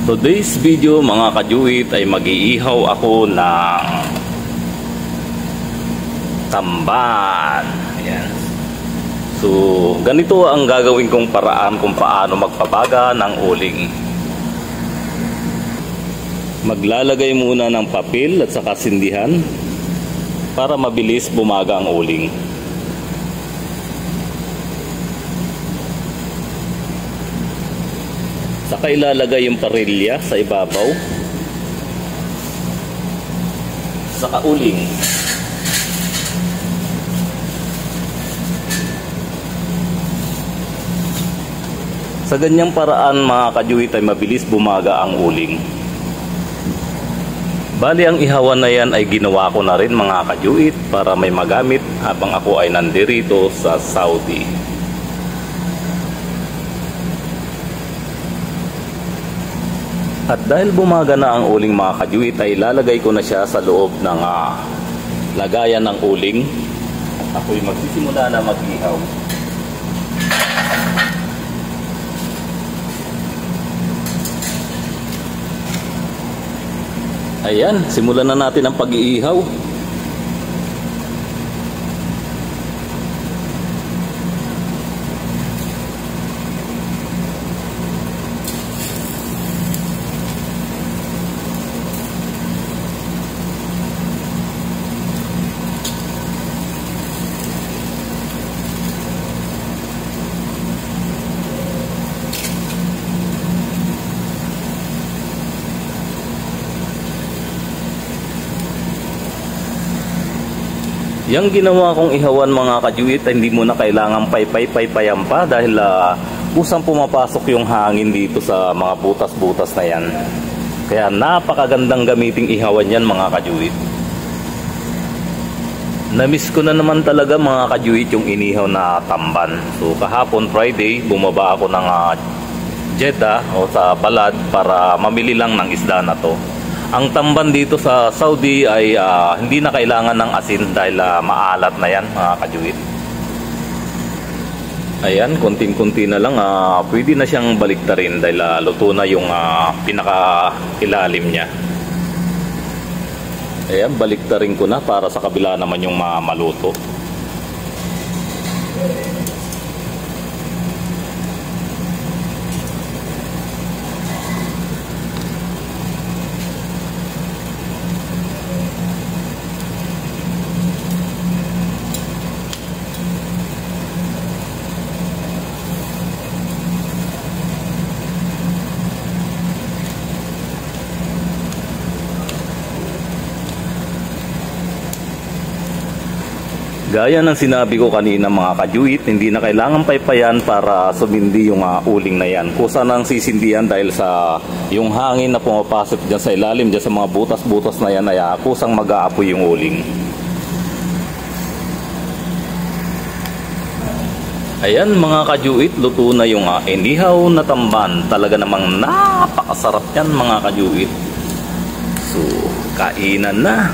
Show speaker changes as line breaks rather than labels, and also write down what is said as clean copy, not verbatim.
Today's video mga kajuit ay mag-iihaw ako ng tamban. Ayan. So ganito ang gagawin kong paraan kung paano magpabaga ng uling. Maglalagay muna ng papel at saka sindihan para mabilis bumaga ang uling. Saka ilalagay yung parilya sa ibabaw. Saka uling. Sa ganyang paraan mga kajuit ay mabilis bumaga ang uling. Bali ang ihawan na yan ay ginawa ko na rin mga kajuit para may magamit habang ako ay nandirito sa Saudi. At dahil bumaga na ang uling mga kajuit ay ilalagay ko na siya sa loob ng lagayan ng uling. Ako'y magsisimula na mag-ihaw. Ayan, simulan na natin ang pag-iihaw. Yang ginawa kong ihawan mga kajuit ay hindi mo na kailangan paypayan pa dahil kusang pumapasok yung hangin dito sa mga butas-butas na yan. Kaya napakagandang gamiting ihawan yan mga kajuit. Namiss ko na naman talaga mga kajuit yung inihaw na tamban. So kahapon Friday bumaba ako ng Jeddah o sa Balad para mamili lang ng isda na to. Ang tamban dito sa Saudi ay hindi na kailangan ng asin dahil maalat na yan mga kajuit. Ayan, konting-kunti na lang pwede na siyang baliktarin dahil luto na yung pinaka-ilalim niya. Ayan, baliktarin ko na para sa kabila naman yung maluto. Gaya ng sinabi ko kanina mga kajuit, hindi na kailangan paypayan para sumindi yung uling na yan. Kusa nang sisindihan dahil sa yung hangin na pumapasok dyan sa ilalim, dyan sa mga butas-butas na yan ay kusang mag-aapoy yung uling. Ayan mga kajuit, luto na yung inihaw na tamban. Talaga namang napakasarap yan mga kajuit. So, kainan na.